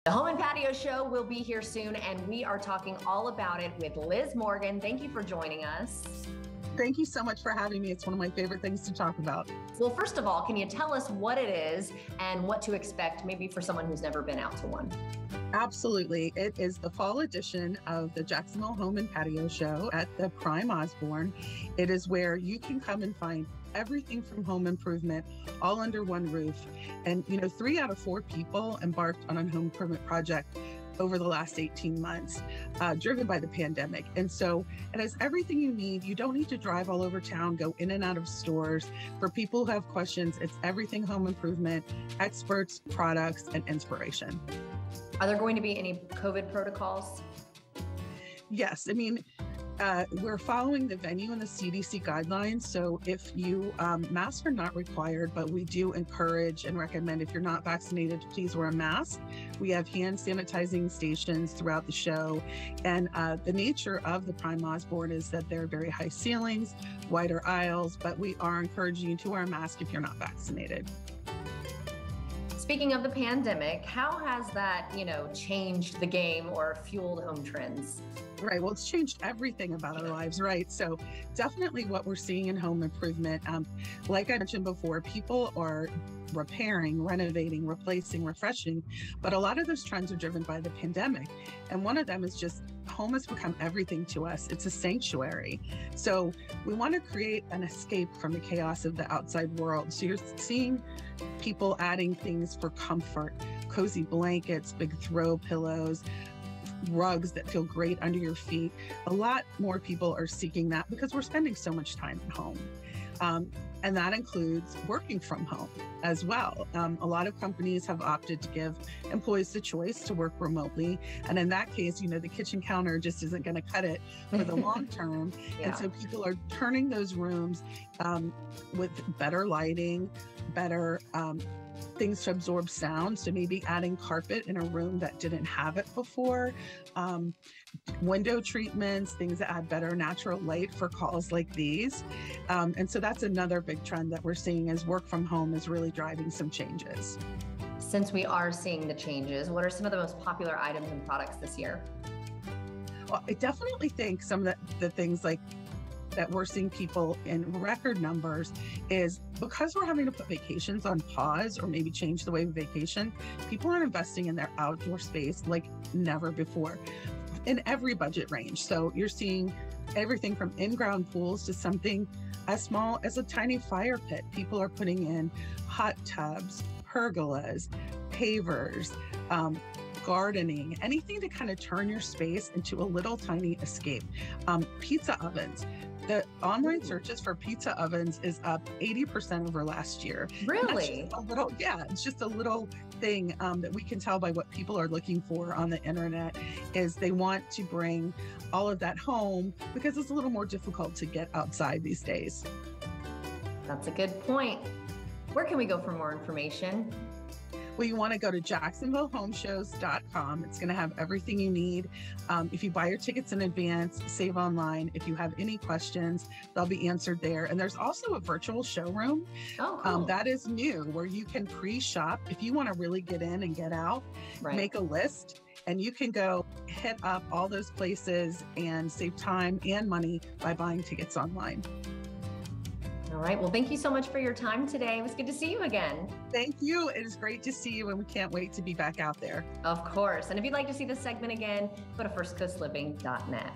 The Home and Patio Show will be here soon, and we are talking all about it with Liz Morgan. Thank you for joining us. Thank you so much for having me. It's one of my favorite things to talk about. Well, first of all, can you tell us what it is and what to expect, maybe for someone who's never been out to one? Absolutely. It is the fall edition of the Jacksonville Home and Patio Show at the Prime Osborn. It is where you can come and find everything from home improvement all under one roof. And, 3 out of 4 people embarked on a home improvement project over the last 18 months, driven by the pandemic. And so it has everything you need. You don't need to drive all over town, go in and out of stores. For people who have questions, it's everything home improvement, experts, products, and inspiration. Are there going to be any COVID protocols? Yes. We're following the venue and the CDC guidelines. So if you, masks are not required, but we do encourage and recommend if you're not vaccinated, please wear a mask. We have hand sanitizing stations throughout the show. And the nature of the Prime Osborn is that there are very high ceilings, wider aisles, but we are encouraging you to wear a mask if you're not vaccinated. Speaking of the pandemic, how has that, changed the game or fueled home trends? Right. Well, it's changed everything about our lives, right? So definitely what we're seeing in home improvement, like I mentioned before, people are repairing, renovating, replacing, refreshing, but a lot of those trends are driven by the pandemic. And one of them is just home has become everything to us. It's a sanctuary. So we want to create an escape from the chaos of the outside world. So you're seeing people adding things for comfort, cozy blankets, big throw pillows, rugs that feel great under your feet. A lot more people are seeking that because we're spending so much time at home. And that includes working from home as well. A lot of companies have opted to give employees the choice to work remotely. And in that case, the kitchen counter just isn't going to cut it for the long term. Yeah. And so people are turning those rooms with better lighting, better things to absorb sound. So maybe adding carpet in a room that didn't have it before, window treatments, things that add better natural light for calls like these. And so that's another big trend that we're seeing as work from home is really driving some changes. Since we are seeing the changes, what are some of the most popular items and products this year? Well, I definitely think some of the things like that we're seeing people in record numbers is because we're having to put vacations on pause or maybe change the way we vacation, people are investing in their outdoor space like never before in every budget range. So you're seeing everything from in-ground pools to something as small as a tiny fire pit. People are putting in hot tubs, pergolas, pavers, gardening, anything to kind of turn your space into a little tiny escape. Pizza ovens. The online searches for pizza ovens is up 80% over last year. Really? It's just a little thing that we can tell by what people are looking for on the internet is they want to bring all of that home because it's a little more difficult to get outside these days. That's a good point. Where can we go for more information? Well, you want to go to jacksonvillehomeshows.com. It's going to have everything you need. If you buy your tickets in advance, save online. If you have any questions, they'll be answered there. And there's also a virtual showroom. Oh, cool. That is new, where you can pre-shop. If you want to really get in and get out, make a list. And you can go hit up all those places and save time and money by buying tickets online. All right. Well, thank you so much for your time today. It was good to see you again. Thank you. It is great to see you, and we can't wait to be back out there. Of course. And if you'd like to see this segment again, go to firstcoastliving.net.